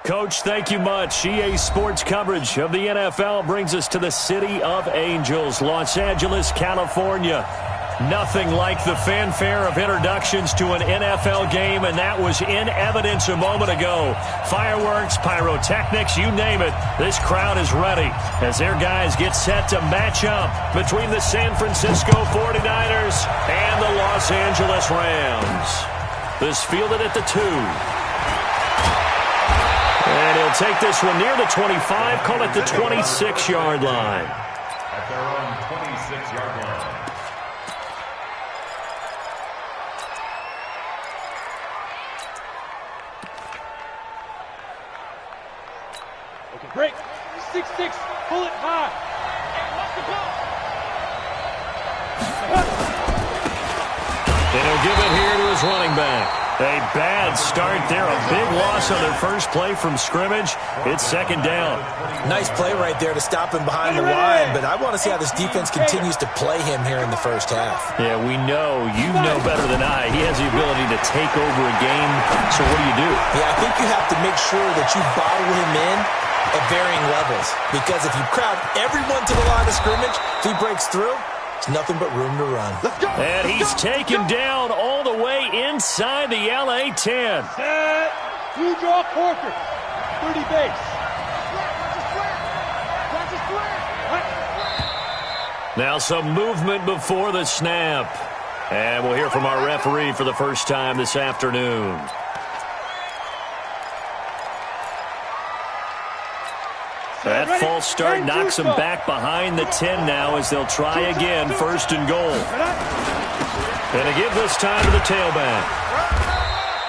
Coach, thank you much. EA Sports coverage of the NFL brings us to the City of Angels, Los Angeles, California. Nothing like the fanfare of introductions to an NFL game, and that was in evidence a moment ago. Fireworks, pyrotechnics, you name it. This crowd is ready as their guys get set to match up between the San Francisco 49ers and the Los Angeles Rams. This fielded at the 2. And he'll take this one near the 25, call it the 26-yard line. At their own 26-yard line. Okay, break. 6-6, pull it high. And he'll give it here to his running back. A bad start there. A big loss on their first play from scrimmage. It's second down. Nice play right there to stop him behind the line, but I want to see how this defense continues to play him here in the first half. Yeah, we know. You know better than I. He has the ability to take over a game. So what do? Yeah, I think you have to make sure that you bottle him in at varying levels, because if you crowd everyone to the line of scrimmage, if he breaks through, it's nothing but room to run. Let's go. And he's taken down all the way inside the LA 10. Set. You draw Porter. 30 base. Now some movement before the snap. And we'll hear from our referee for the first time this afternoon. That false start knocks them back behind the 10 now as they'll try again, first and goal. And to give this time to the tailback.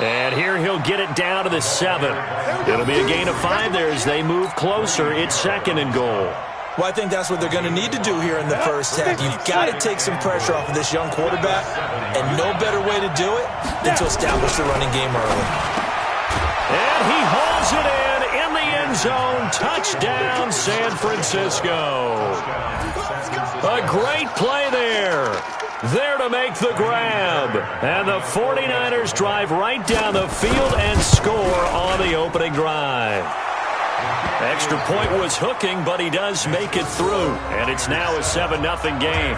And here he'll get it down to the 7. It'll be a gain of 5 there as they move closer. It's second and goal. Well, I think that's what they're going to need to do here in the first half. You've got to take some pressure off of this young quarterback, and no better way to do it than to establish the running game early. And he hauls it in the end zone. Touchdown, San Francisco. A great play there. There to make the grab. And the 49ers drive right down the field and score on the opening drive. Extra point was hooking, but he does make it through. And it's now a 7-0 game.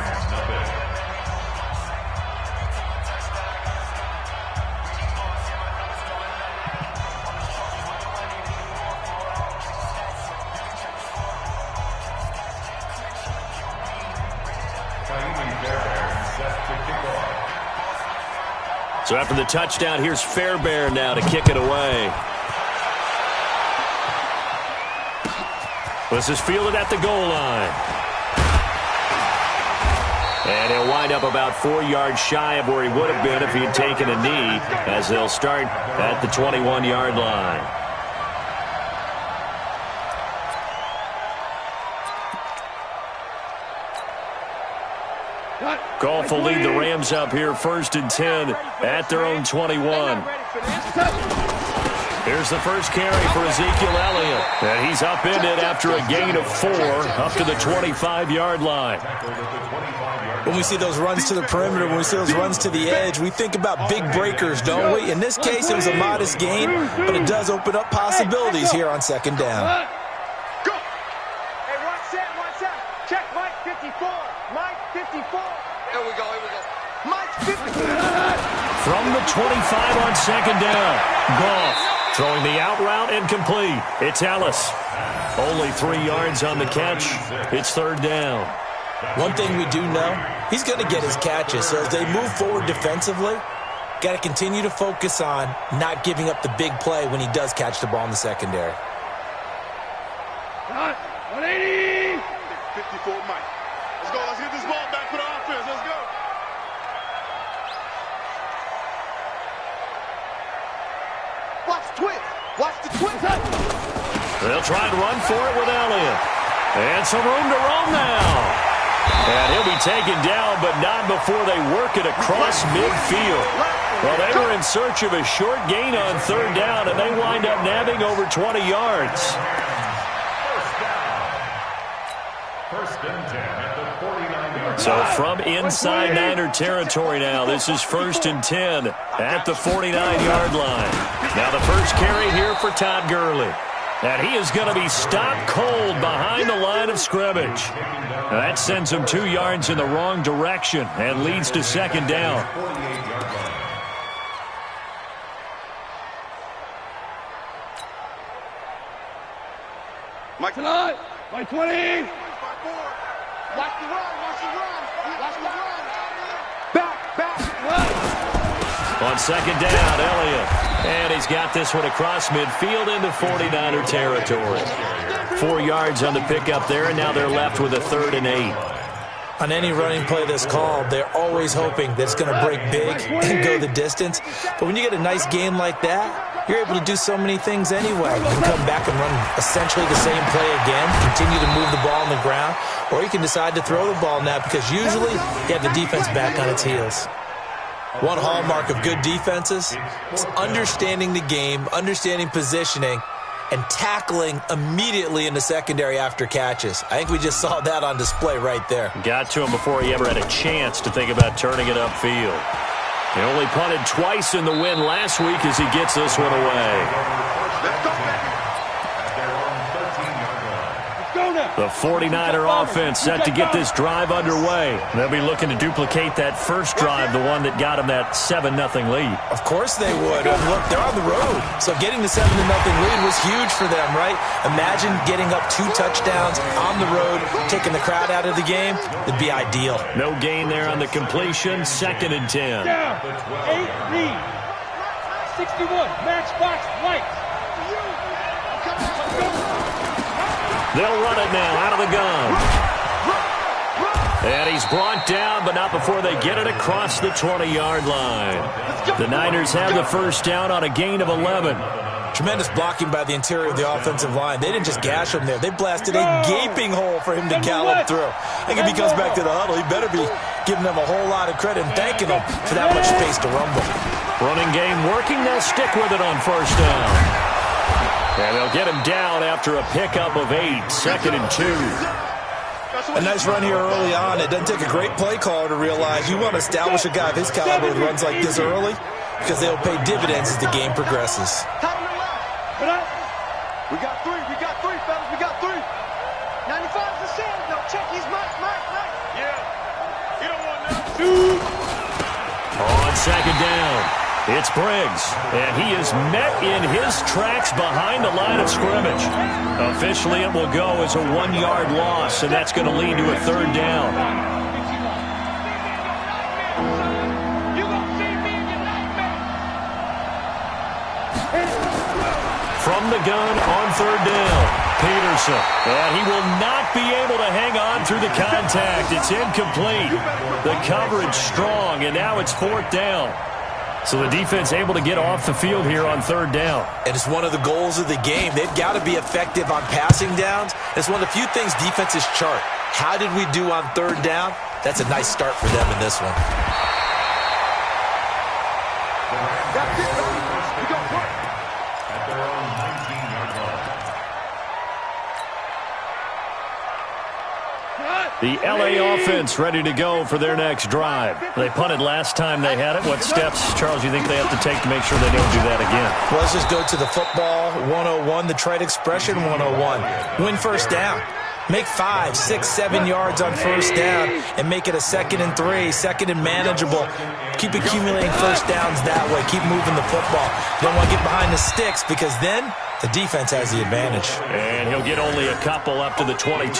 So after the touchdown, here's Fairbairn now to kick it away. This is fielded at the goal line. And he'll wind up about 4 yards shy of where he would have been if he had taken a knee, as they'll start at the 21-yard line. Goff will lead the Rams up here first and 10 at their own 21. Here's the first carry for Ezekiel Elliott. And he's upended after a gain of 4 up to the 25-yard line. When we see those runs to the perimeter, when we see those runs to the edge, we think about big breakers, don't we? In this case, it was a modest gain, but it does open up possibilities here on second down. Go! Hey, one set. Check Mike 54. Mike 54. Here we go. Mike 54. From the 25 on second down, Goff throwing the out route and complete. It's Ellis. Only 3 yards on the catch. It's third down. One thing we do know, he's going to get his catches. So as they move forward defensively, got to continue to focus on not giving up the big play when he does catch the ball in the secondary. 180. 54 Mike. Let's go. Let's get this ball back for the offense. Let's go. Watch the twist. Watch the twist. They'll try to run for it with Elliott. And some room to roam now. And he'll be taken down, but not before they work it across midfield. Well, they were in search of a short gain on third down, and they wind up nabbing over 20 yards. First and 10 at the 49-yard So from inside Niner territory now, this is first and 10 at the 49-yard line. Now the first carry here for Todd Gurley. And he is going to be stopped cold behind the line of scrimmage. Now that sends him 2 yards in the wrong direction and leads to second down. Mike tonight. Mike 20. Watch the run. Watch the run. Watch the run. Back. On second down, Elliott. And he's got this one across midfield into 49er territory. 4 yards on the pickup there, and now they're left with a 3rd and 8. On any running play that's called, they're always hoping that it's going to break big and go the distance. But when you get a nice game like that, you're able to do so many things anyway. You can come back and run essentially the same play again, continue to move the ball on the ground, or you can decide to throw the ball now because usually you have the defense back on its heels. One hallmark of good defenses is understanding the game, understanding positioning, and tackling immediately in the secondary after catches. I think we just saw that on display right there. Got to him before he ever had a chance to think about turning it upfield. He only punted twice in the win last week as he gets this one away. The 49er offense set to get this drive underway. They'll be looking to duplicate that first drive, the one that got them that 7-0 lead. Of course they would. Look, they're on the road. So getting the 7-0 lead was huge for them, right? Imagine getting up 2 touchdowns on the road, taking the crowd out of the game. It'd be ideal. No gain there on the completion. 2nd and 10. Down. 8 lead. 61. Matchbox White. They'll run it now out of the gun. And he's brought down, but not before they get it across the 20-yard line. The Niners have the first down on a gain of 11. Tremendous blocking by the interior of the offensive line. They didn't just gash him there. They blasted a gaping hole for him to gallop through. I think if he comes back to the huddle, he better be giving them a whole lot of credit and thanking them for that much space to rumble. Running game working. They'll stick with it on first down. And they'll get him down after a pickup of 8, 2nd and 2. A nice run here early on. It doesn't take a great play caller to realize you want to establish a guy of his caliber who runs like this early because they'll pay dividends as the game progresses. We got 3, fellas. We got 3. 95 is the same. No, check. He's Mike. Yeah. You don't want nothing. On second down. It's Briggs, and he is met in his tracks behind the line of scrimmage. Officially, it will go as a 1-yard loss, and that's going to lead to a 3rd down. From the gun on 3rd down, Peterson. And he will not be able to hang on through the contact. It's incomplete. The coverage strong, and now it's 4th down. So the defense able to get off the field here on 3rd down. And it's one of the goals of the game. They've got to be effective on passing downs. It's one of the few things defenses chart. How did we do on 3rd down? That's a nice start for them in this one. That's it, baby. We go work. At their own 19-yard line. The LA offense ready to go for their next drive. They punted last time they had it. What steps, Charles, you think they have to take to make sure they don't do that again? Well, let's just go to the football 101, the trite expression 101. Win first down. Make 5, 6, 7 yards on first down and make it a 2nd and 3, 2nd and manageable. Keep accumulating first downs that way. Keep moving the football. You don't want to get behind the sticks because then the defense has the advantage. And he'll get only a couple up to the 22.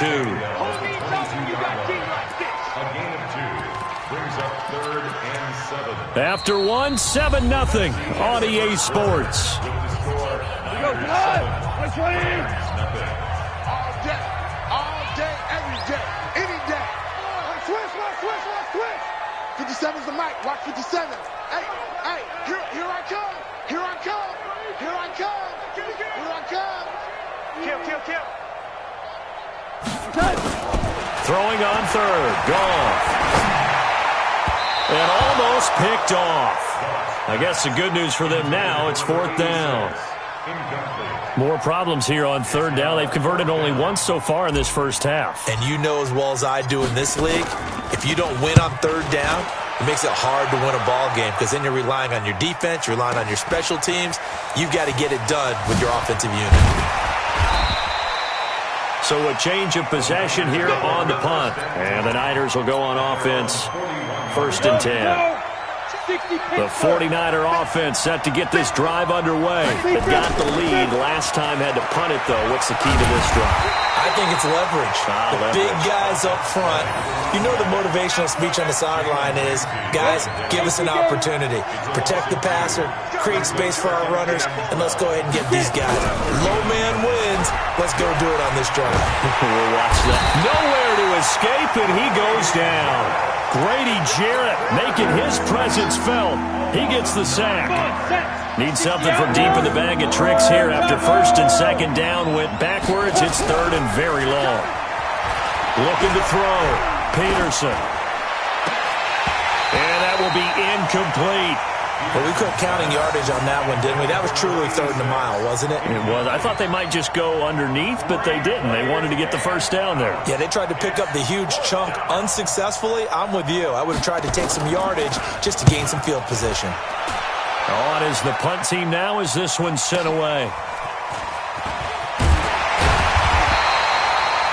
After 1, 7-0 on EA Sports. All day, every day, any day. Switch. 57's the mic. Watch 57. Hey, here I come. Kill. Throwing on 3rd. Goff. And almost picked off. I guess the good news for them now, it's 4th down. More problems here on 3rd down. They've converted only once so far in this first half. And you know as well as I do in this league, if you don't win on 3rd down, it makes it hard to win a ball game because then you're relying on your defense, you're relying on your special teams. You've got to get it done with your offensive unit. So a change of possession here on the punt. And the Niners will go on offense. 1st and 10. The 49er offense set to get this drive underway. They've got the lead. Last time had to punt it, though. What's the key to this drive? I think it's leverage. Big guys up front. You know the motivational speech on the sideline is, guys, give us an opportunity. Protect the passer, create space for our runners, and let's go ahead and get these guys. Low man wins. Let's go do it on this drive. We'll watch that. Nowhere to escape, and he goes down. Grady Jarrett making his presence felt. He gets the sack. Needs something from deep in the bag of tricks here after 1st and 2nd down. Went backwards. It's 3rd and very long. Looking to throw. Peterson. And that will be incomplete. Well, we quit counting yardage on that one, didn't we? That was truly 3rd and a mile, wasn't it? It was. I thought they might just go underneath, but they didn't. They wanted to get the 1st down there. Yeah, they tried to pick up the huge chunk unsuccessfully. I'm with you. I would have tried to take some yardage just to gain some field position. On is the punt team now as this one's sent away.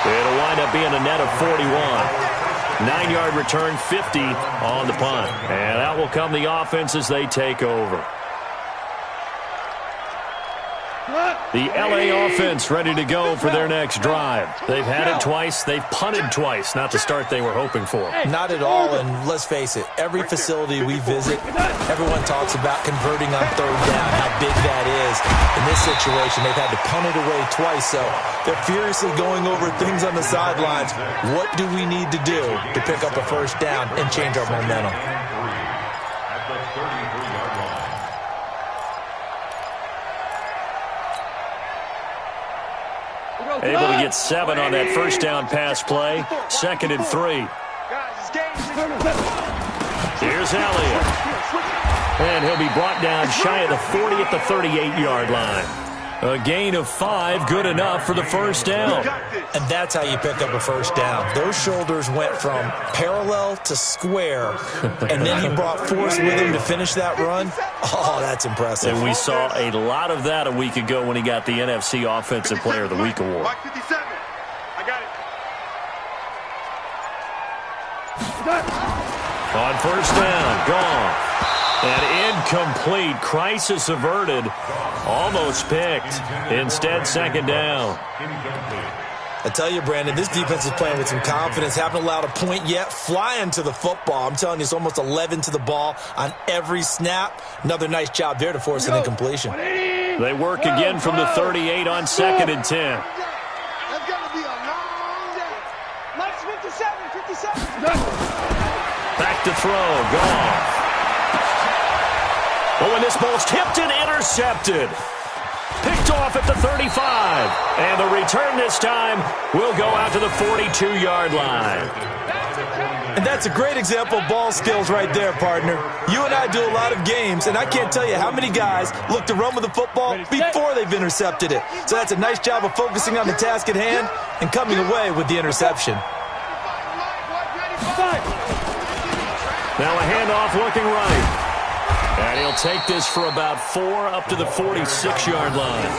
It'll wind up being a net of 41. 9-yard return, 50 on the punt. And out will come the offense as they take over. The L.A. offense ready to go for their next drive. They've had it twice. They've punted twice. Not the start they were hoping for. Not at all, and let's face it, every facility we visit, everyone talks about converting on 3rd down, how big that is. In this situation, they've had to punt it away twice, so they're furiously going over things on the sidelines. What do we need to do to pick up a 1st down and change our momentum? Able to get 7 on that 1st down pass play. 2nd and 3. Here's Elliott. And he'll be brought down shy of the 40 at the 38-yard line. A gain of 5, good enough for the 1st down. And that's how you pick up a 1st down. Those shoulders went from parallel to square, and then he brought force with him to finish that run. Oh, that's impressive. And we saw a lot of that a week ago when he got the NFC Offensive Player of the Week award. Mike 57. I got it. On 1st down, gone. And incomplete. Crisis averted. Almost picked. Instead, 2nd down. I tell you, Brandon, this defense is playing with some confidence. Haven't allowed a point yet. Flying to the football. I'm telling you, it's almost 11 to the ball on every snap. Another nice job there to force an incompletion. They work again from the 38 on 2nd and 10. That's going to be a long day. Mike's 57. Back to throw. Gone. Oh, and this ball's tipped and intercepted. Picked off at the 35. And the return this time will go out to the 42-yard line. And that's a great example of ball skills right there, partner. You and I do a lot of games, and I can't tell you how many guys look to run with the football before they've intercepted it. So that's a nice job of focusing on the task at hand and coming away with the interception. Now a handoff looking right. And he'll take this for about 4 up to the 46-yard line.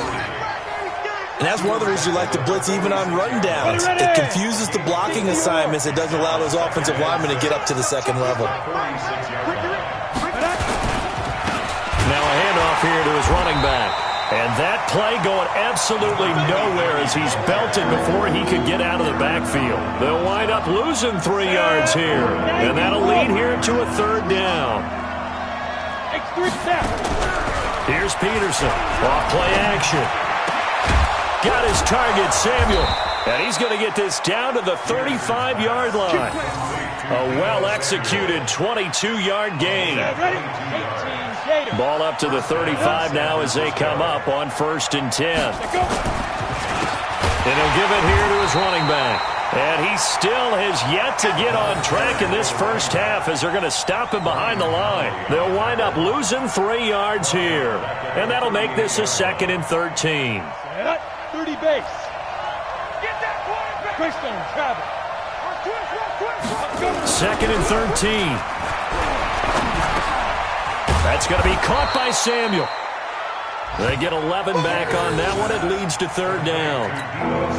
And that's one of the reasons you like to blitz even on run downs. It confuses the blocking assignments. It doesn't allow those offensive linemen to get up to the 2nd level. Now a handoff here to his running back. And that play going absolutely nowhere as he's belted before he could get out of the backfield. They'll wind up losing 3 yards here. And that'll lead here to a 3rd down. Here's Peterson. Off play action. Got his target, Samuel. And he's going to get this down to the 35-yard line. A well-executed 22-yard gain. Ball up to the 35 now as they come up on 1st and 10. And he'll give it here to his running back. And he still has yet to get on track in this first half as they're going to stop him behind the line. They'll wind up losing 3 yards here. And that'll make this a 2nd and 13. 30 base. Get that quarterback. Christian, Travis. 2nd and 13. That's going to be caught by Samuel. They get 11 back on that one. It leads to third down.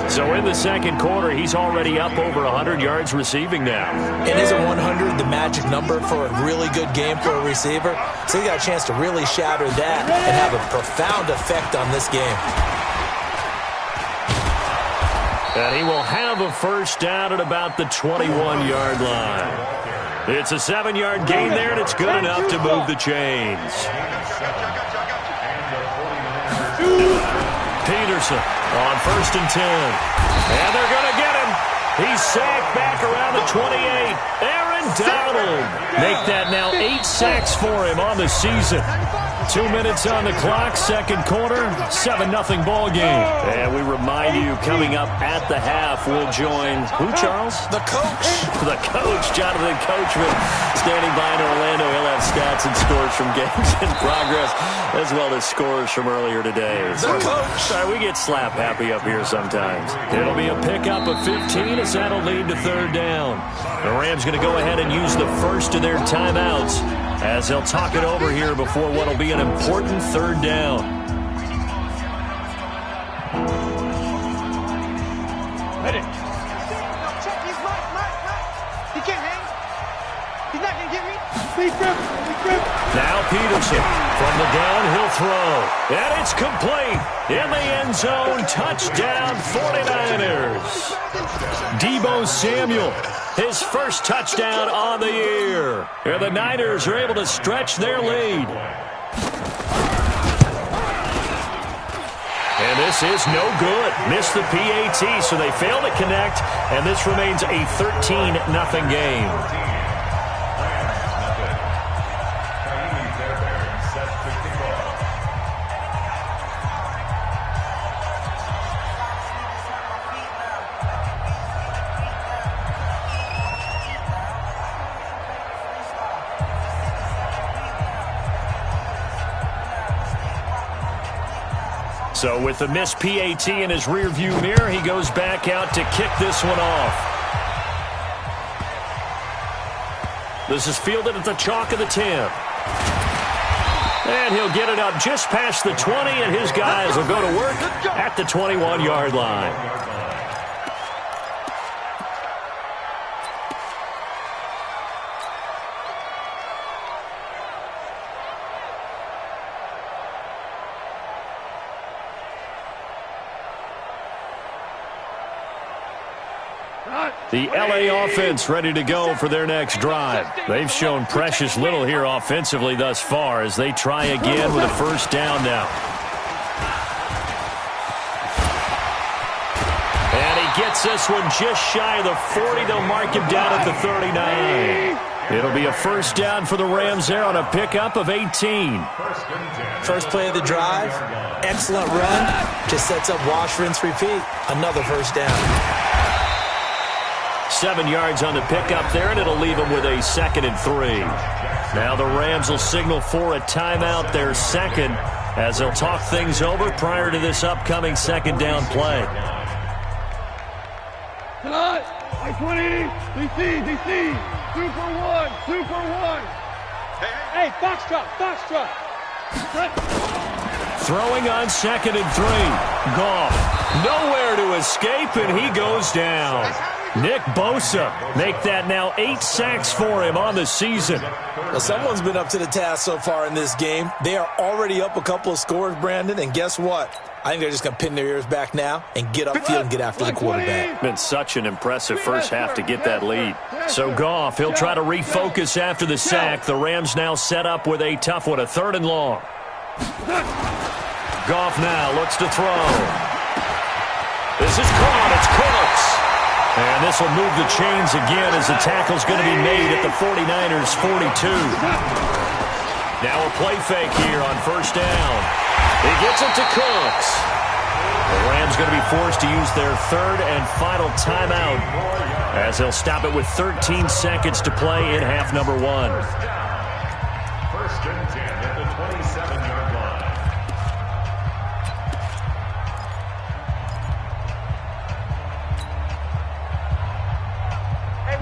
So in the second quarter, he's already up over 100 yards receiving now. And isn't 100 the magic number for a really good game for a receiver? So he got a chance to really shatter that and have a profound effect on this game. And he will have a first down at about the 21-yard line. It's a 7-yard gain there, and it's good enough to move the chains. Peterson on 1st and 10. And they're going to get him. He's sacked back around the 28. Aaron Donald. Make that now 8 sacks for him on the season. 2 minutes on the clock, second quarter, 7-0 ball game. And we remind you, coming up at the half, we'll join who, Charles? The coach. The coach, Jonathan Coachman, standing by in Orlando. He'll have stats and scores from games in progress, as well as scores from earlier today. The coach. Sorry, we get slap happy up here sometimes. It'll be a pickup of 15 as that'll lead to third down. The Rams going to go ahead and use the first of their timeouts as they'll talk it over here before what will be an important third down. Ready. Check, he's Mike. He can't hang. He's not going to get me. Please grip. Now Peterson from the downhill throw. And it's complete. In the end zone. Touchdown 49ers. Deebo Samuel. His first touchdown on the year. And the Niners are able to stretch their lead. And this is no good. Missed the PAT, so they fail to connect. And this remains a 13-0 game. So with the missed PAT in his rearview mirror, he goes back out to kick this one off. This is fielded at the chalk of the 10. And he'll get it up just past the 20, and his guys will go to work at the 21-yard line. The LA offense ready to go for their next drive. They've shown precious little here offensively thus far as they try again with a first down now. And he gets this one just shy of the 40. They'll mark him down at the 39. It'll be a first down for the Rams there on a pickup of 18. First play of the drive. Excellent run. Just sets up wash, rinse, repeat. Another first down. 7 yards on the pickup there, and it'll leave them with a 2nd and 3. Now the Rams will signal for a timeout, their second, as they'll talk things over prior to this upcoming second down play. Tonight, I-20, DC, Super 1. Hey, Foxtrot. Throwing on 2nd and 3. Goff, nowhere to escape, and he goes down. Nick Bosa, make that now 8 sacks for him on the season. Well, someone's been up to the task so far in this game. They are already up a couple of scores, Brandon, and guess what? I think they're just going to pin their ears back now and get upfield and get after the quarterback. Been such an impressive first half to get that lead. So Goff, he'll try to refocus after the sack. The Rams now set up with a tough one, a 3rd and long. Goff now looks to throw. This is caught. It's Cooks. And this will move the chains again as the tackle's going to be made at the 49ers' 42. Now a play fake here on first down. He gets it to Cooks. The Rams going to be forced to use their 3rd and final timeout as they'll stop it with 13 seconds to play in half number 1. First and 10 at the 27-yard line.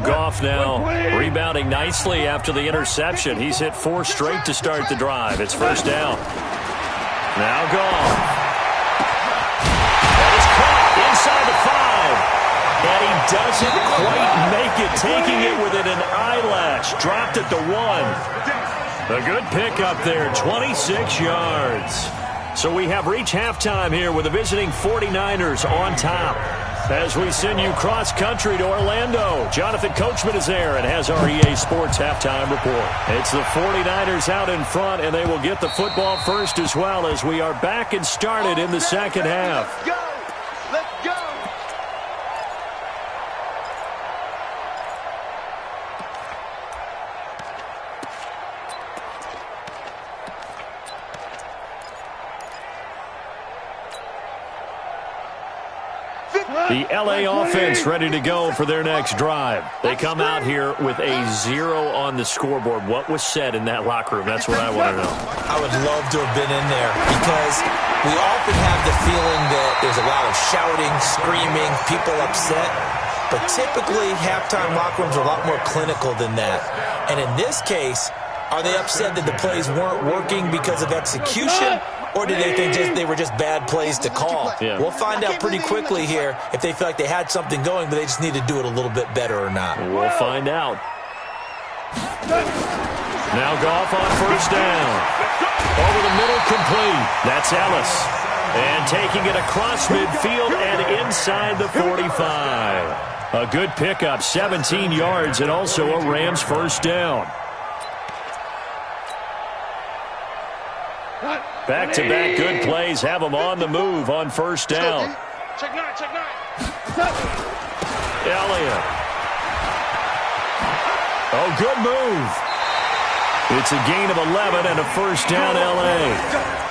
Goff now rebounding nicely after the interception. He's hit 4 straight to start the drive. It's first down. Now Goff. That is caught inside the 5. And he doesn't quite make it, taking it within an eyelash. Dropped at the 1. A good pickup there, 26 yards. So we have reached halftime here with the visiting 49ers on top. As we send you cross-country to Orlando, Jonathan Coachman is there and has our EA Sports halftime report. It's the 49ers out in front, and they will get the football first as well as we are back and started in the second half. Let's go! Let's go! The LA offense ready to go for their next drive. They come out here with a 0 on the scoreboard. What was said in that locker room? That's what I want to know. I would love to have been in there because we often have the feeling that there's a lot of shouting, screaming, people upset. But typically, halftime locker rooms are a lot more clinical than that. And in this case, are they upset that the plays weren't working because of execution? Or did they think they were just bad plays to call? Yeah. We'll find out pretty quickly here if they feel like they had something going, but they just need to do it a little bit better or not. We'll find out. Now Goff on first down. Over the middle, complete. That's Ellis. And taking it across midfield and inside the 45. A good pickup, 17 yards, and also a Rams first down. Back-to-back good plays have them on the move on first down. Check nine. Elliott. Oh, good move. It's a gain of 11 and a first down, L.A.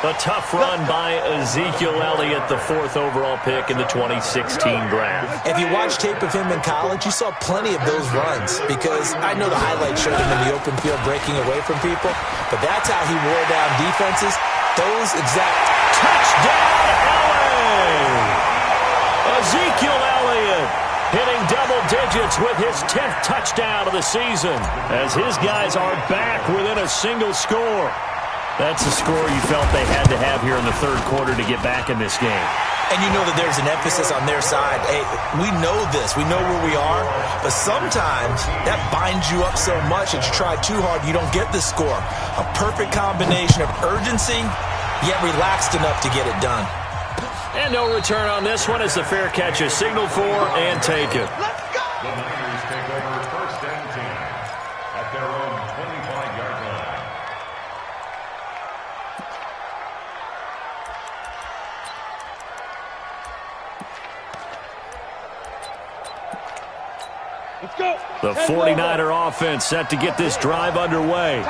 A tough run by Ezekiel Elliott, the 4th overall pick in the 2016 draft. If you watched tape of him in college, you saw plenty of those runs because I know the highlights showed him in the open field breaking away from people, but that's how he wore down defenses. Those exact Touchdown, L.A. Ezekiel Elliott hitting double digits with his 10th touchdown of the season as his guys are back within a single score. That's the score you felt they had to have here in the third quarter to get back in this game. And you know that there's an emphasis on their side. Hey, we know this. We know where we are. But sometimes that binds you up so much that you try too hard, you don't get the score. A perfect combination of urgency, yet relaxed enough to get it done. And no return on this one as the fair catch is signaled for and taken. Let's go! The Niners take over first and 10 at their own 25-yard line. Let's go. The 49er offense set to get this drive underway.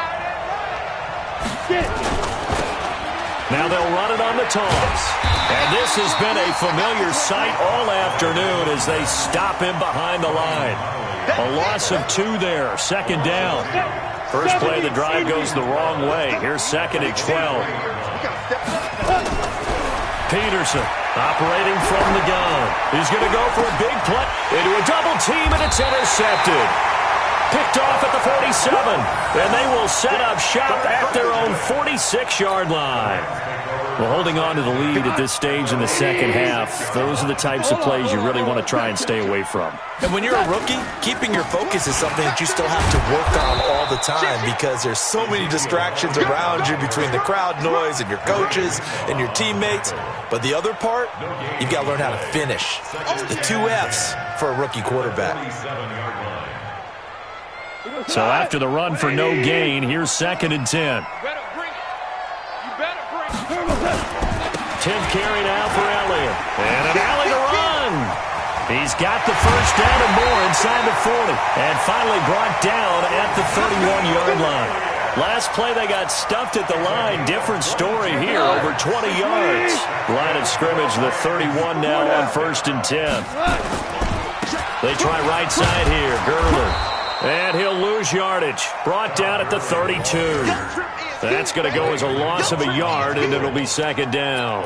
Now they'll run it on the toss. And this has been a familiar sight all afternoon as they stop him behind the line. A loss of 2 there, second down. First play of the drive goes the wrong way. Here's second and 12. Peterson operating from the gun. He's going to go for a big play into a double team, and it's intercepted. Picked off at the 47, and they will set up shop at their own 46-yard line. Well, holding on to the lead at this stage in the second half, those are the types of plays you really want to try and stay away from. And when you're a rookie, keeping your focus is something that you still have to work on all the time because there's so many distractions around you between the crowd noise and your coaches and your teammates. But the other part, you've got to learn how to finish. It's the 2 Fs for a rookie quarterback. So after the run for no gain, here's second and 10. You better bring it. 10th carry now for Elliott. And an alley to run. He's got the first down and more inside the 40. And finally brought down at the 31-yard line. Last play they got stuffed at the line. Different story here, over 20 yards. Line of scrimmage, the 31 now on first and 10. They try right side here. Gurley. And he'll lose lose yardage. Brought down at the 32. That's going to go as a loss of a yard, and it'll be second down.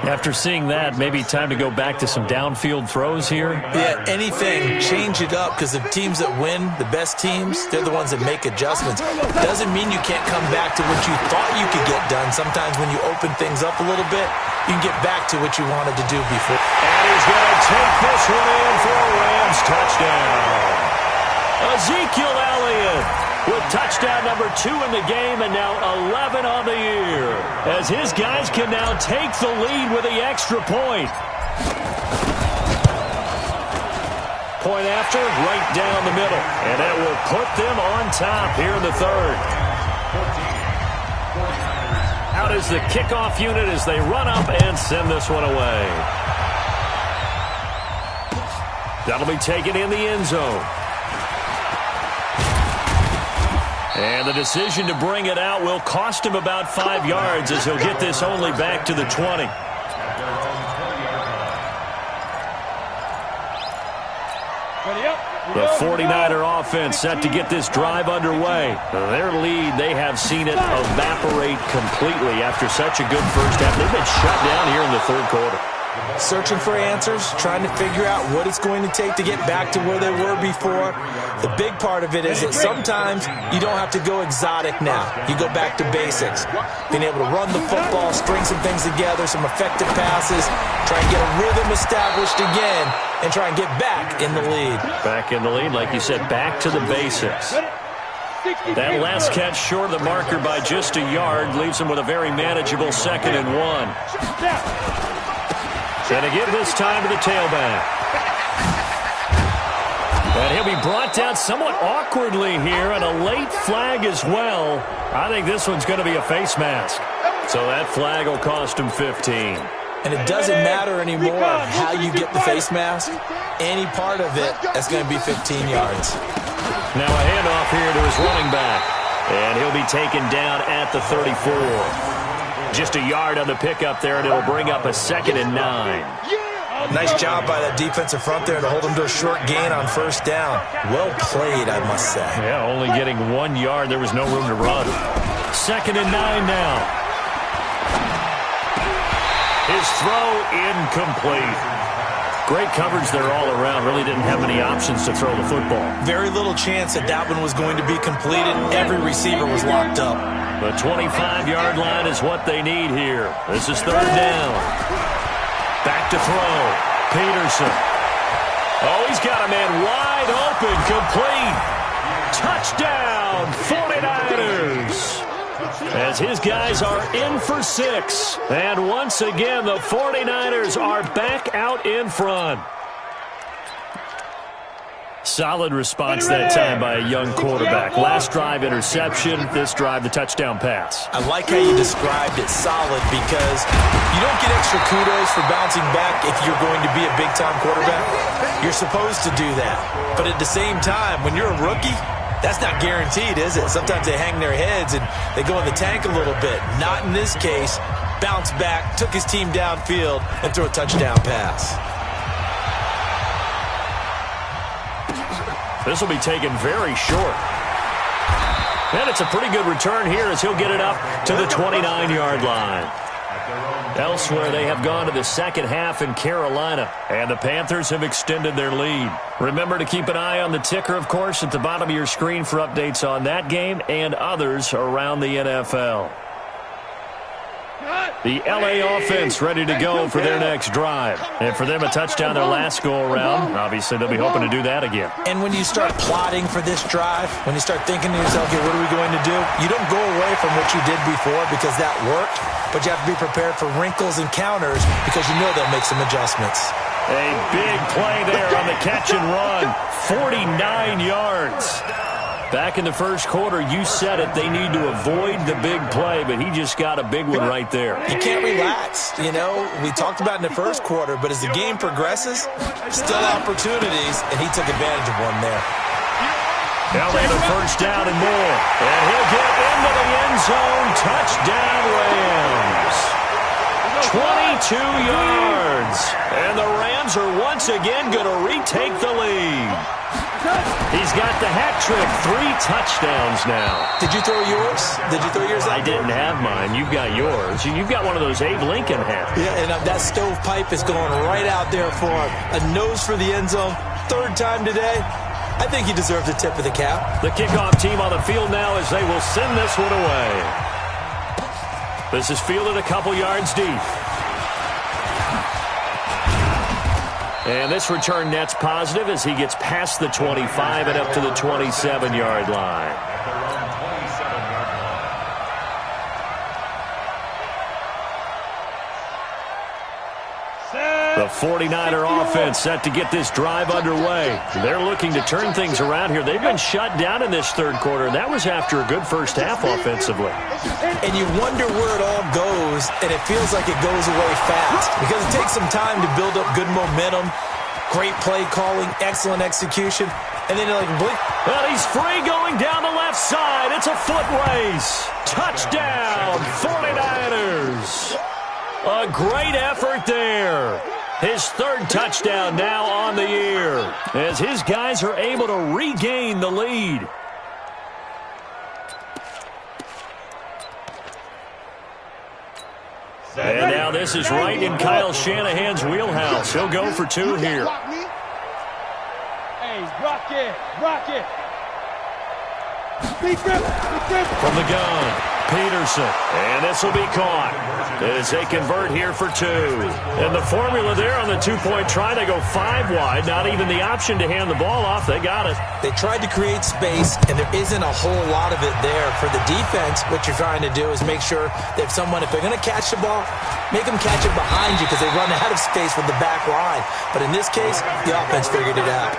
After seeing that, maybe time to go back to some downfield throws here? Yeah, anything. Change it up, because the teams that win, the best teams, they're the ones that make adjustments. Doesn't mean you can't come back to what you thought you could get done. Sometimes when you open things up a little bit, you can get back to what you wanted to do before. And he's going to take this one in for a Rams touchdown. Ezekiel Elliott with touchdown number 2 in the game, and now 11 on the year, as his guys can now take the lead with the extra point. Point after, right down the middle, and that will put them on top here in the third. Out is the kickoff unit as they run up and send this one away. That'll be taken in the end zone. And the decision to bring it out will cost him about 5 yards, as he'll get this only back to the 20. The 49er offense set to get this drive underway. Their lead, they have seen it evaporate completely after such a good first half. They've been shut down here in the third quarter. Searching for answers, trying to figure out what it's going to take to get back to where they were before. The big part of it is that sometimes you don't have to go exotic now. You go back to basics. Being able to run the football, string some things together, some effective passes, try and get a rhythm established again, and try and get back in the lead. Back in the lead, like you said, back to the basics. That last catch short of the marker by just a yard leaves him with a very manageable 2nd and 1. And to give this time to the tailback. And he'll be brought down somewhat awkwardly here, and a late flag as well. I think this one's going to be a face mask. So that flag will cost him 15. And it doesn't matter anymore how you get the face mask. Any part of it, that's going to be 15 yards. Now a handoff here to his running back. And he'll be taken down at the 34. Just a yard on the pickup there, and it'll bring up a 2nd and 9. Nice job by that defensive front there to hold him to a short gain on first down. Well played, I must say. Yeah, only getting 1 yard. There was no room to run. 2nd and 9 now. His throw incomplete. Great coverage there all around. Really didn't have many options to throw the football. Very little chance that that one was going to be completed. Every receiver was locked up. The 25-yard line is what they need here. This is 3rd down. Back to throw. Peterson. Oh, he's got a man wide open, complete. Touchdown, 49ers. As his guys are in for 6. And once again, the 49ers are back out in front. Solid response that time by a young quarterback. Last drive, interception. This drive, the touchdown pass. I like how you described it, solid, because you don't get extra kudos for bouncing back if you're going to be a big-time quarterback. You're supposed to do that. But at the same time, when you're a rookie, that's not guaranteed, is it? Sometimes they hang their heads and they go in the tank a little bit. Not in this case. Bounced back, took his team downfield, and threw a touchdown pass. This will be taken very short. And it's a pretty good return here as he'll get it up to the 29-yard line. Elsewhere, they have gone to the second half in Carolina, and the Panthers have extended their lead. Remember to keep an eye on the ticker, of course, at the bottom of your screen for updates on that game and others around the NFL. The LA offense ready to go for their next drive. And for them, a touchdown their last go-around. Obviously, they'll be hoping to do that again. And when you start plotting for this drive, when you start thinking to yourself, okay, what are we going to do? You don't go away from what you did before because that worked, but you have to be prepared for wrinkles and counters because you know they'll make some adjustments. A big play there on the catch and run. 49 yards. Back in the first quarter, you said it, they need to avoid the big play, but he just got a big one right there. You can't relax. You know, we talked about in the first quarter, but as the game progresses, still opportunities, and he took advantage of one there. Now they have a first down and more. And he'll get into the end zone. Touchdown, Rams. 22 yards. And the Rams are once again going to retake the lead. He's got the hat trick. 3 touchdowns now. Did you throw yours? Did you throw yours out? I didn't have mine. You've got yours. You've got one of those Abe Lincoln hats. Yeah, and that stovepipe is going right out there for him. A nose for the end zone. 3rd time today. I think he deserves a tip of the cap. The kickoff team on the field now as they will send this one away. This is fielded a couple yards deep. And this return net's positive as he gets past the 25 and up to the 27-yard line. The 49er offense set to get this drive underway. They're looking to turn things around here. They've been shut down in this 3rd quarter. That was after a good first half offensively. And you wonder where it all goes, and it feels like it goes away fast because it takes some time to build up good momentum, great play calling, excellent execution, and then you're like, blink. Well, he's free going down the left side. It's a foot race. Touchdown, 49ers. A great effort there. His 3rd touchdown now on the year as his guys are able to regain the lead. And now this is right in Kyle Shanahan's wheelhouse. He'll go for 2 here. Hey, rock it, rock it. From the gun, Peterson. And this will be caught as they convert here for 2. And the formula there on the 2-point try, they go 5 wide. Not even the option to hand the ball off. They got it. They tried to create space, and there isn't a whole lot of it there. For the defense, what you're trying to do is make sure that if they're going to catch the ball, make them catch it behind you because they run out of space with the back line. But in this case, the offense figured it out.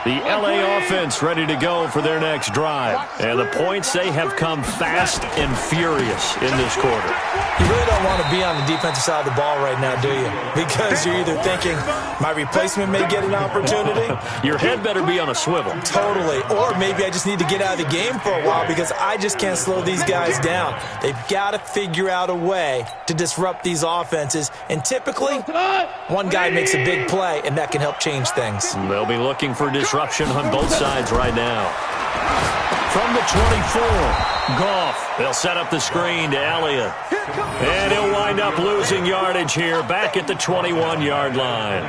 The LA offense ready to go for their next drive. And the points, they have come fast and furious in this quarter. You really don't want to be on the defensive side of the ball right now, do you? Because you're either thinking, my replacement may get an opportunity. Your head better be on a swivel. Totally. Or maybe I just need to get out of the game for a while because I just can't slow these guys down. They've got to figure out a way to disrupt these offenses. And typically, one guy makes a big play, and that can help change things. They'll be looking for disruption on both sides right now. From the 24, Goff. They'll set up the screen to Elliott. And he'll wind up losing yardage here back at the 21-yard line.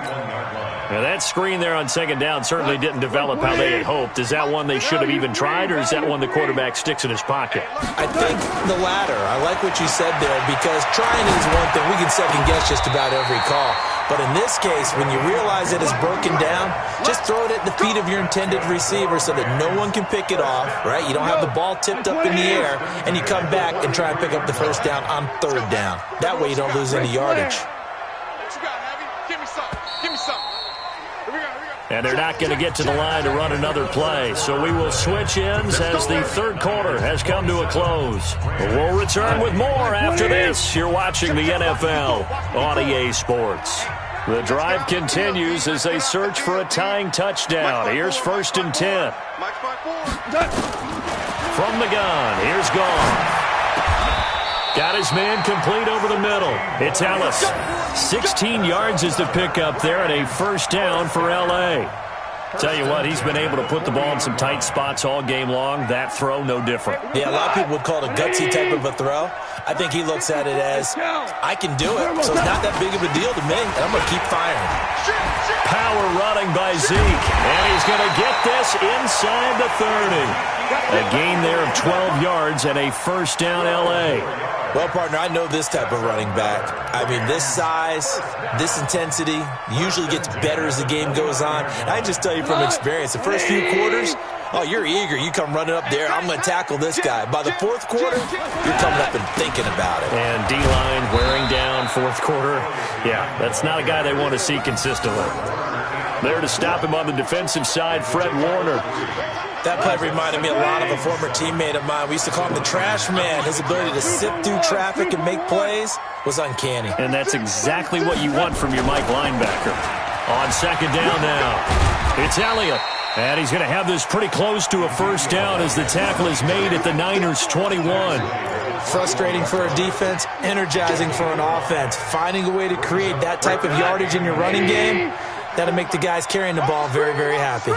Now that screen there on 2nd down certainly didn't develop how they had hoped. Is that one they should have even tried, or is that one the quarterback sticks in his pocket? I think the latter. I like what you said there because trying is one thing. We can second-guess just about every call. But in this case, when you realize it is broken down, just throw it at the feet of your intended receiver so that no one can pick it off, right? You don't have the ball tipped up in the air, and you come back and try and pick up the 1st down on 3rd down. That way you don't lose any yardage. And they're not going to get to the line to run another play. So we will switch ends as the 3rd quarter has come to a close. We'll return with more after this. You're watching the NFL on EA Sports. The drive continues as they search for a tying touchdown. Here's 1st and 10. From the gun, here's Goff. Got his man complete over the middle. It's Ellis. 16 yards is the pickup there and a 1st down for L.A. Tell you what, he's been able to put the ball in some tight spots all game long. That throw, no different. Yeah, a lot of people would call it a gutsy type of a throw. I think he looks at it as, I can do it, so it's not that big of a deal to me, and I'm going to keep firing. Power running by Zeke, and he's going to get this inside the 30. A gain there of 12 yards and a 1st down L.A. Well, partner, I know this type of running back. I mean, this size, this intensity usually gets better as the game goes on. And I just tell you from experience, the first few quarters, oh, you're eager. You come running up there, I'm going to tackle this guy. By the 4th quarter, you're coming up and thinking about it. And D-line wearing down 4th quarter. Yeah, that's not a guy they want to see consistently. There to stop him on the defensive side, Fred Warner. That play reminded me a lot of a former teammate of mine. We used to call him the trash man. His ability to sift through traffic and make plays was uncanny. And that's exactly what you want from your Mike linebacker. On 2nd down now, it's Elliott. And he's going to have this pretty close to a 1st down as the tackle is made at the Niners' 21. Frustrating for a defense, energizing for an offense. Finding a way to create that type of yardage in your running game, that'll make the guys carrying the ball very, very happy.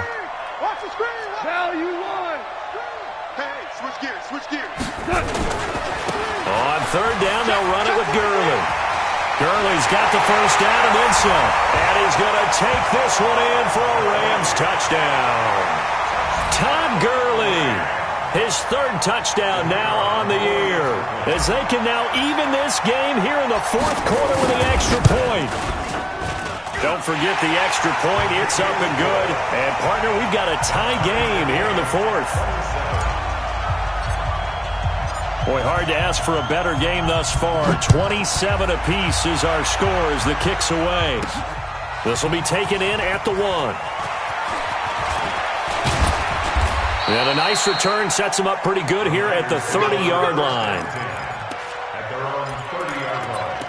Watch the screen. Now you won. Hey, switch gears, switch gears. On third down, they'll run it with Gurley. Gurley's got the first down and then some. And he's going to take this one in for a Rams touchdown. Todd Gurley, his third touchdown now on the year, as they can now even this game here in the fourth quarter with the extra point. Don't forget the extra point. It's up and good. And, partner, we've got a tie game here in the fourth. Boy, hard to ask for a better game thus far. 27 apiece is our score as the kick's away. This will be taken in at the 1. And a nice return sets him up pretty good here at the 30-yard line. At their own 30-yard line.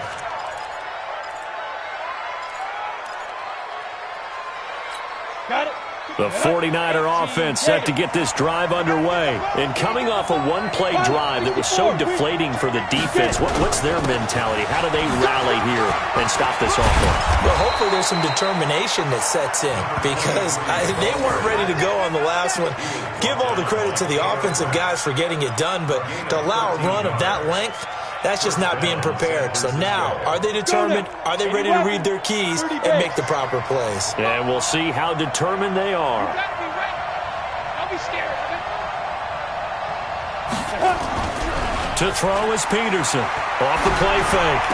Got it. The 49er offense set to get this drive underway. And coming off a one-play drive that was so deflating for the defense, what's their mentality? How do they rally here and stop this offense? Well, hopefully there's some determination that sets in because they weren't ready to go on the last one. Give all the credit to the offensive guys for getting it done, but to allow a run of that length, that's just not being prepared. So now, are they determined? Are they ready to read their keys and make the proper plays? And we'll see how determined they are. Don't be scared of it. To throw is Peterson. Off the play fake.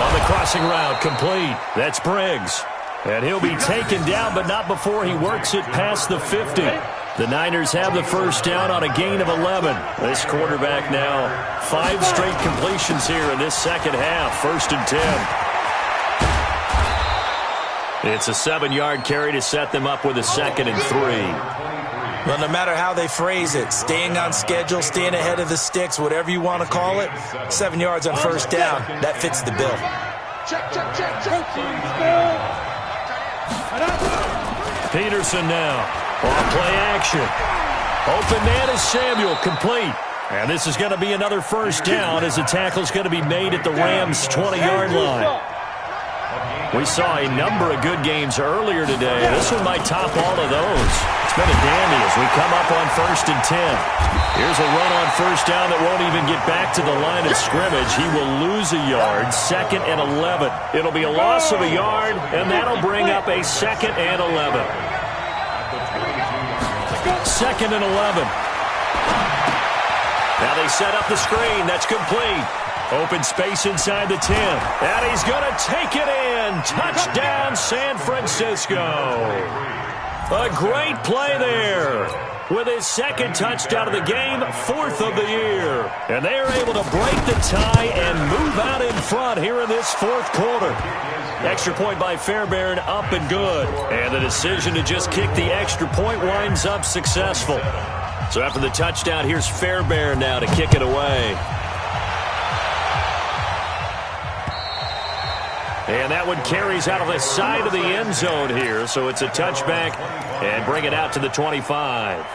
On the crossing route, complete. That's Briggs. And he'll be taken down, but not before he works it past the 50. The Niners have the first down on a gain of 11. This quarterback now 5 straight completions here in this second half. 1st and 10. It's a 7-yard carry to set them up with a 2nd and 3. Well, no matter how they phrase it, staying on schedule, staying ahead of the sticks, whatever you want to call it, 7 yards on first down, that fits the bill. Check, check, check, check. Peterson now. On play action. Open man is Samuel, complete. And this is going to be another first down as the tackle's going to be made at the Rams' 20-yard line. We saw a number of good games earlier today. This one might top all of those. It's been a dandy as we come up on 1st and 10. Here's a run on first down that won't even get back to the line of scrimmage. He will lose a yard. 2nd and 11. It'll be a loss of a yard, and that'll bring up a 2nd and 11. 2nd and 11. Now they set up the screen. That's complete. Open space inside the 10. And he's going to take it in. Touchdown, San Francisco. A great play there. With his 2nd touchdown of the game, 4th of the year. And they are able to break the tie and move out in front here in this 4th quarter. Extra point by Fairbairn, up and good. And the decision to just kick the extra point winds up successful. So after the touchdown, here's Fairbairn now to kick it away. And that one carries out of the side of the end zone here. So it's a touchback and bring it out to the 25.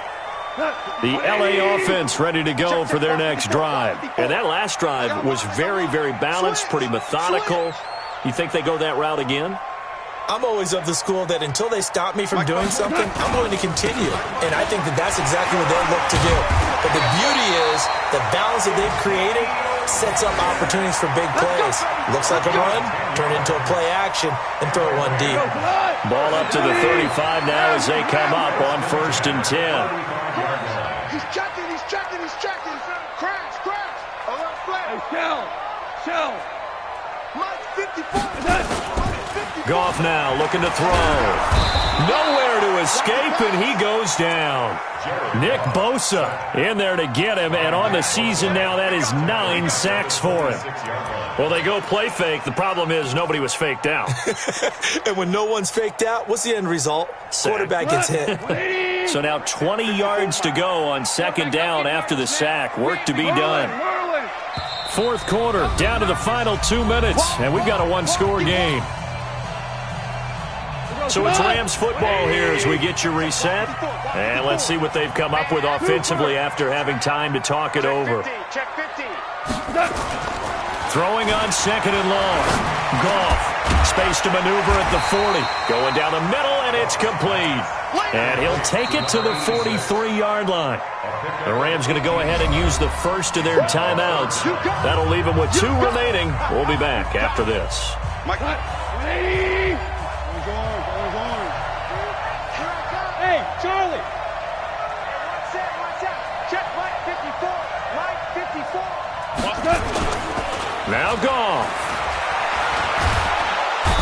The LA offense ready to go for their next drive. And that last drive was very, very balanced, pretty methodical. You think they go that route again? I'm always of the school that until they stop me from doing something, I'm going to continue. And I think that that's exactly what they'll look to do. But the beauty is the balance that they've created sets up opportunities for big plays. Looks like a run, turn into a play action, and throw one deep. Ball up to the 35 now as they come up on 1st and 10. He's checking, he's checking, he's checking. Crash, crash. Alert flag. Shell. Mike 54. Goff now looking to throw. Nowhere to escape, and he goes down. Nick Bosa in there to get him, and on the season now, that is 9 sacks for him. Well, they go play fake. The problem is nobody was faked out. And when no one's faked out, what's the end result? Quarterback gets hit. So now 20 yards to go on 2nd down after the sack. Work to be done. 4th quarter, down to the final 2 minutes, and we've got a 1-score game. So it's Rams football here as we get you reset. And let's see what they've come up with offensively after having time to talk it over. Check 50. Throwing on second and long. Goff. Space to maneuver at the 40. Going down the middle, and it's complete. And he'll take it to the 43-yard line. The Rams going to go ahead and use the first of their timeouts. That'll leave them with 2 remaining. We'll be back after this. Hey, Charlie. Watch out. Check Mike 54. Mike 54. Now Goff.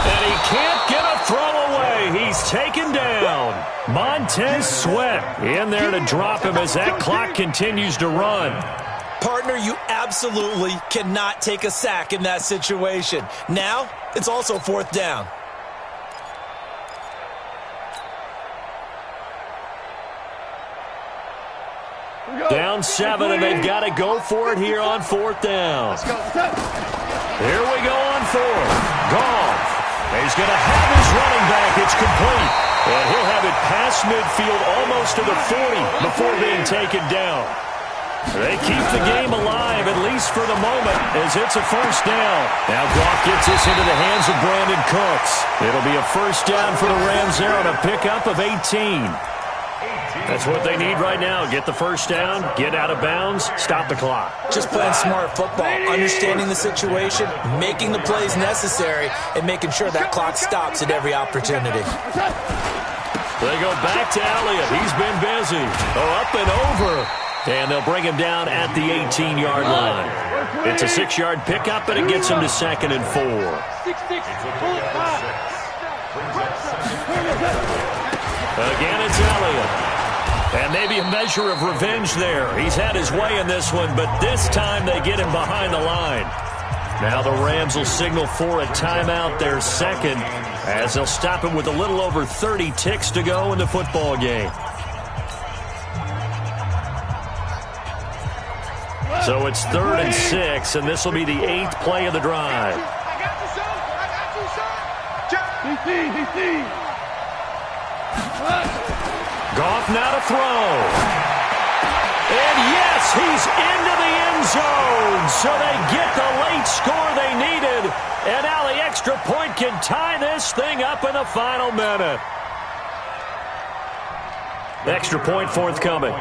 And he can't get a throw away. He's taken down. Montez Sweat in there to drop him as that clock continues to run. Partner, you absolutely cannot take a sack in that situation. Now, it's also 4th down. Down 7, and they've got to go for it here on 4th down. Here we go on 4th. Goff. He's going to have his running back. It's complete. And he'll have it past midfield almost to the 40 before being taken down. They keep the game alive, at least for the moment, as it's a 1st down. Now Goff gets this into the hands of Brandon Cooks. It'll be a 1st down for the Rams there on a pickup of 18. That's what they need right now. Get the 1st down, get out of bounds, stop the clock. Just playing smart football, understanding the situation, making the plays necessary, and making sure that clock stops at every opportunity. They go back to Elliott. He's been busy. Up and over. And they'll bring him down at the 18-yard line. It's a 6-yard pickup, and it gets him to 2nd and 4. 6-6. Pull it high. Again, it's Elliott. And maybe a measure of revenge there. He's had his way in this one, but this time they get him behind the line. Now the Rams will signal for a timeout, their 2nd, as they'll stop him with a little over 30 ticks to go in the football game. So it's 3rd and 6, and this will be the 8th play of the drive. I got you, son. DC. Goff now to throw. And yes, he's into the end zone. So they get the late score they needed. And now the extra point can tie this thing up in the final minute. Extra point forthcoming.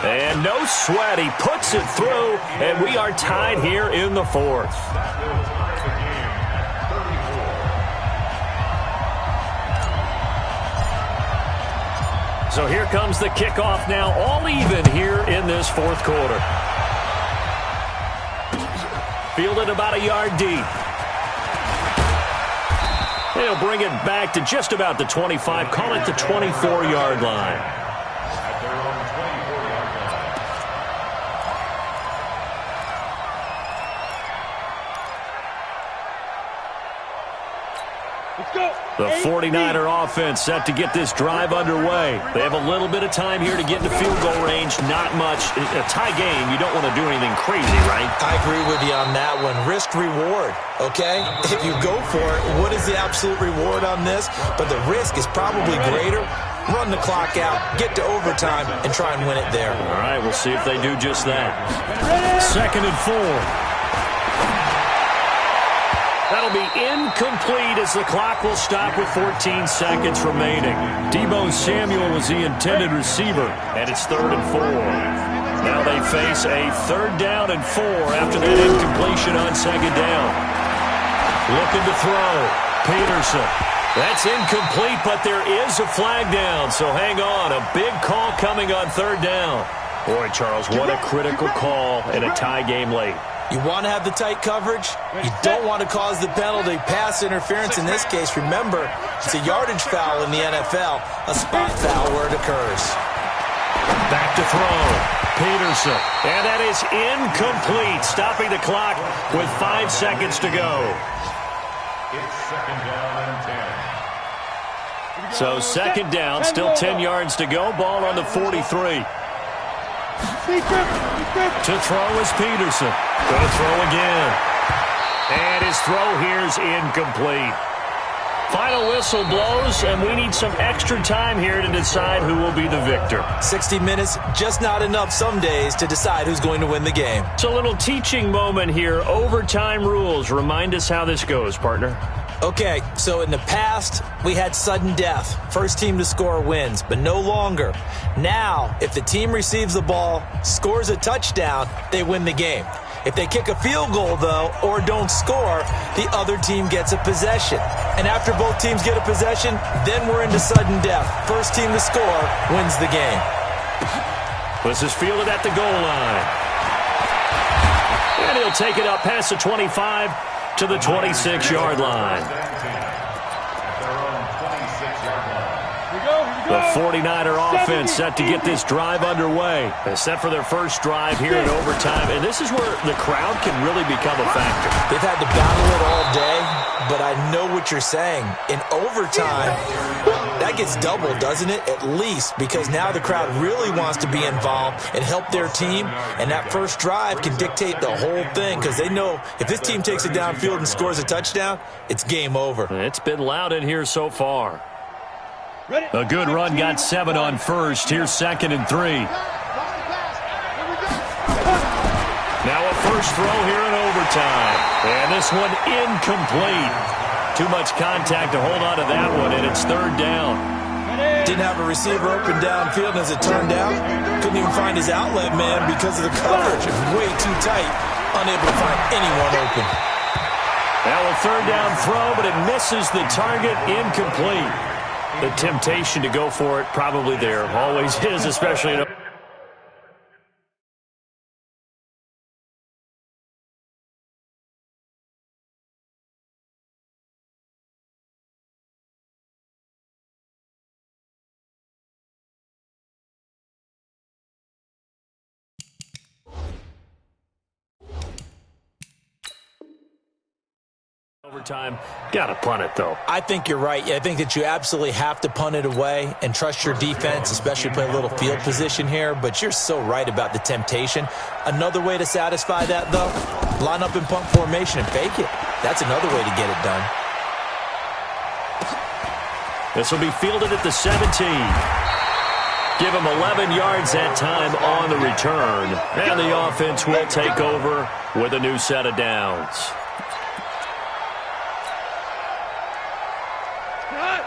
And no sweat, he puts it through, and we are tied here in the 4th. So here comes the kickoff now, all even here in this 4th quarter. Fielded about a yard deep. He'll bring it back to just about the 25, call it the 24-yard line. The 49er offense set to get this drive underway. They have a little bit of time here to get into field goal range. Not much. A tie game, you don't want to do anything crazy, right? I agree with you on that one. Risk-reward, okay? If you go for it, what is the absolute reward on this? But the risk is probably greater. Run the clock out, get to overtime, and try and win it there. All right, we'll see if they do just that. 2nd and 4. That'll be incomplete as the clock will stop with 14 seconds remaining. Deebo Samuel was the intended receiver, and it's 3rd and 4. Now they face a 3rd down and 4 after that incompletion on 2nd down. Looking to throw. Peterson. That's incomplete, but there is a flag down, so hang on. A big call coming on 3rd down. Boy, Charles, what a critical call in a tie game late. You want to have the tight coverage. You don't want to cause the penalty. Pass interference in this case. Remember, it's a yardage foul in the NFL, a spot foul where it occurs. Back to throw. Peterson. And that is incomplete, stopping the clock with 5 seconds to go. It's 2nd down and 10. So 2nd down, still 10 yards to go. Ball on the 43. To throw is Peterson. Going to throw again. And his throw here's incomplete. Final whistle blows, and we need some extra time here to decide who will be the victor. 60 minutes, just not enough some days to decide who's going to win the game. It's a little teaching moment here. Overtime rules. Remind us how this goes, partner. Okay, so in the past, we had sudden death. First team to score wins, but no longer. Now, if the team receives the ball, scores a touchdown, they win the game. If they kick a field goal, though, or don't score, the other team gets a possession. And after both teams get a possession, then we're into sudden death. First team to score wins the game. This is fielded at the goal line. And he'll take it up past the 25 to the 26-yard line. The 49er offense set to get this drive underway. They're set for their first drive here in overtime, and this is where the crowd can really become a factor. They've had to battle it all day, but I know what you're saying. In overtime, that gets doubled, doesn't it? At least, because now the crowd really wants to be involved and help their team, and that first drive can dictate the whole thing because they know if this team takes it downfield and scores a touchdown, it's game over. It's been loud in here so far. A good run got 7 on first. Here's 2nd and 3. Now a first throw here in overtime. And this one incomplete. Too much contact to hold on to that one, and it's 3rd down. Didn't have a receiver open downfield, and as it turned out, couldn't even find his outlet man because of the coverage. Way too tight, unable to find anyone open. Now a 3rd down throw, but it misses the target, incomplete. The temptation to go for it probably there. Always is, especially in overtime. Got to punt it, though. I think you're right. I think that you absolutely have to punt it away and trust your defense, especially play a little field position here, but you're so right about the temptation. Another way to satisfy that, though, line up in punt formation and fake it. That's another way to get it done. This will be fielded at the 17. Give him 11 yards that time on the return. And the offense will take over with a new set of downs.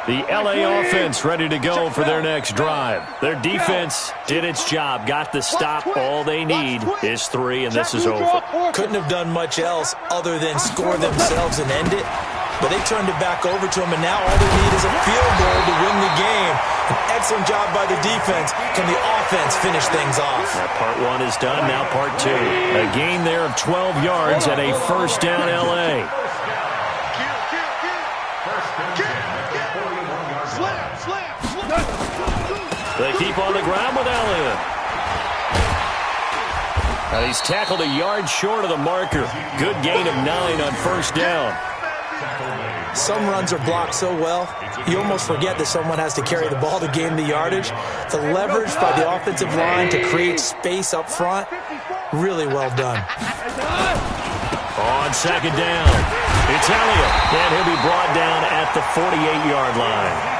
The LA offense ready to go for their next drive. Their defense did its job, got the stop. All they need is 3, and this is over. Couldn't have done much else other than score themselves and end it. But they turned it back over to him, and now all they need is a field goal to win the game. An excellent job by the defense. Can the offense finish things off? That part 1 is done, now part 2. A gain there of 12 yards and a first down LA. They keep on the ground with Elliott. And he's tackled a yard short of the marker. Good gain of 9 on first down. Some runs are blocked so well, you almost forget that someone has to carry the ball to gain the yardage. The leverage by the offensive line to create space up front, really well done. On second down, it's Elliott, and he'll be brought down at the 48-yard line.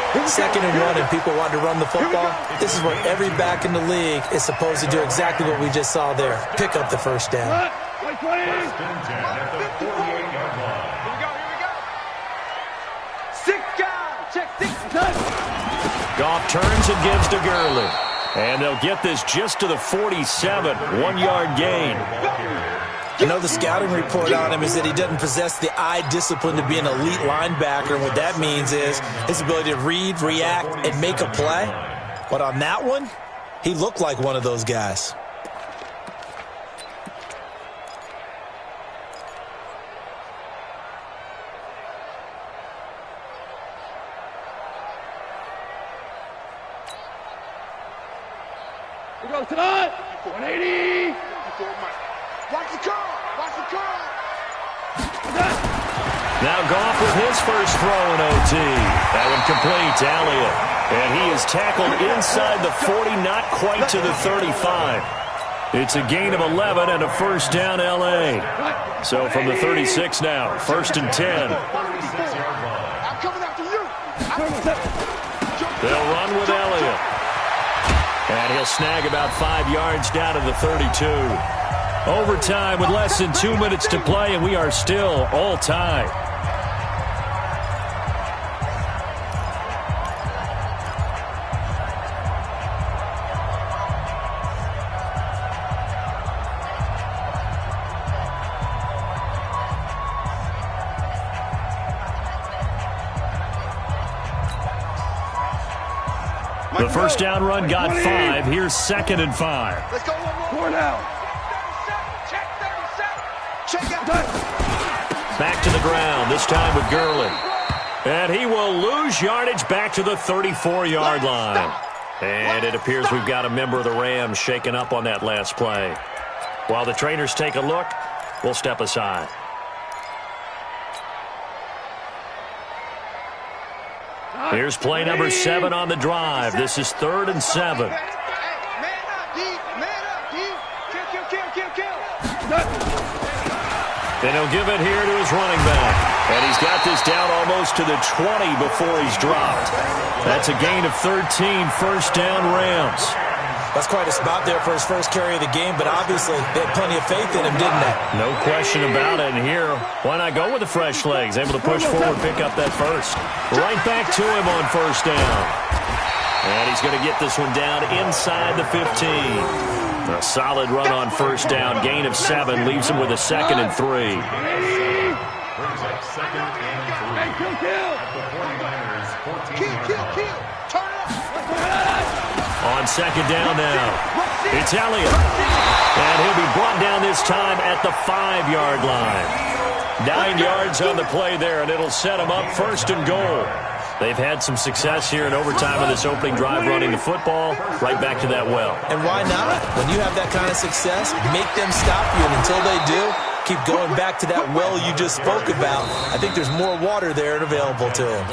2nd and 1 and people want to run the football. This is what every back in the league is supposed to do, exactly what we just saw there. Pick up the first down. Goff turns and gives to Gurley. And they'll get this just to the 47, 1-yard gain. I know the scouting report on him is that he doesn't possess the eye discipline to be an elite linebacker. And what that means is his ability to read, react, and make a play. But on that one, he looked like one of those guys. We go tonight. 180. Watch the curl. Watch the curl. Now Goff with his first throw in OT. That one complete to Elliott. And he is tackled inside the 40, not quite to the 35. It's a gain of 11 and a first down, L.A. So from the 36 now, 1st and 10. I'm coming after you. They'll run with Elliott. And he'll snag about 5 yards down to the 32. Overtime with less than 2 minutes to play, and we are still all tied. The first down run got 5. Here's 2nd and 5. Let's go one more. now. Check out. Back to the ground, this time with Gurley. And he will lose yardage back to the 34-yard line. And it appears we've got a member of the Rams shaken up on that last play. While the trainers take a look, we'll step aside. Here's play number 7 on the drive. This is 3rd and 7. Man up, D. Man up, D. Kill. And he'll give it here to his running back. And he's got this down almost to the 20 before he's dropped. That's a gain of 13, first down Rams. That's quite a spot there for his first carry of the game, but obviously they had plenty of faith in him, didn't they? No question about it. And here, why not go with the fresh legs? Able to push forward, pick up that first. Right back to him on first down. And he's going to get this one down inside the 15. A solid run on first down. Gain of 7 leaves him with a 2nd and 3. Brings up 2nd and 3. Kill. At the 49ers, 14. Kill. Turn up. On 2nd down now, it's Elliott. And he'll be brought down this time at the 5-yard line. 9 yards on the play there, and it'll set him up 1st and goal. They've had some success here in overtime of this opening drive running the football. Right back to that well. And why not? When you have that kind of success, make them stop you, and until they do, keep going back to that well you just spoke about. I think there's more water there and available to them.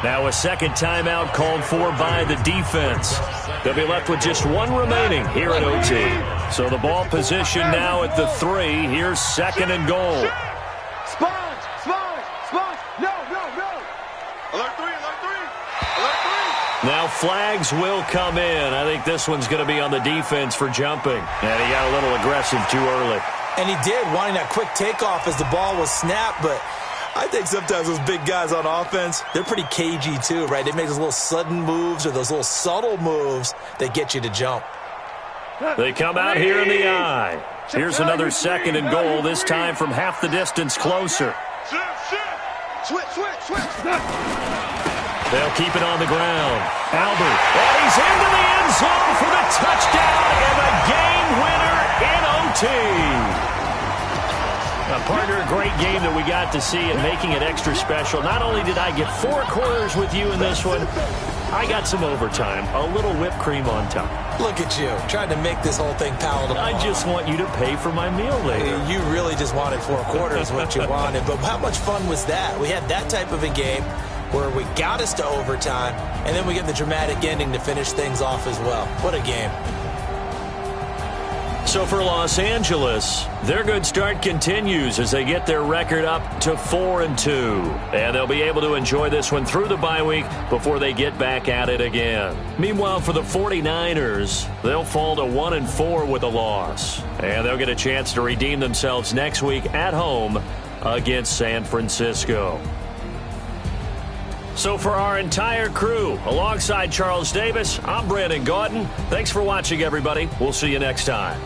Now a second timeout called for by the defense. They'll be left with just 1 remaining here at OT. So the ball position now at the 3. Here's 2nd and goal. Sponge. No. Alert 3. Now flags will come in. I think this one's going to be on the defense for jumping. And he got a little aggressive too early. And he did, wanting that quick takeoff as the ball was snapped, but I think sometimes those big guys on offense, they're pretty cagey too, right? They make those little sudden moves or those little subtle moves that get you to jump. They come out here in the eye. Here's another 2nd and goal, this time from half the distance closer. Switch. They'll keep it on the ground. Albert, and he's into the end zone for the touchdown and the game winner in OT. Partner, a great game that we got to see and making it extra special. Not only did I get 4 quarters with you in this one, I got some overtime, a little whipped cream on top. Look at you, trying to make this whole thing palatable. I just want you to pay for my meal later. You really just wanted 4 quarters, what you wanted. But how much fun was that? We had that type of a game where we got us to overtime, and then we get the dramatic ending to finish things off as well. What a game. So for Los Angeles, their good start continues as they get their record up to 4-2. And they'll be able to enjoy this one through the bye week before they get back at it again. Meanwhile, for the 49ers, they'll fall to 1-4 with a loss. And they'll get a chance to redeem themselves next week at home against San Francisco. So for our entire crew, alongside Charles Davis, I'm Brandon Gautin. Thanks for watching, everybody. We'll see you next time.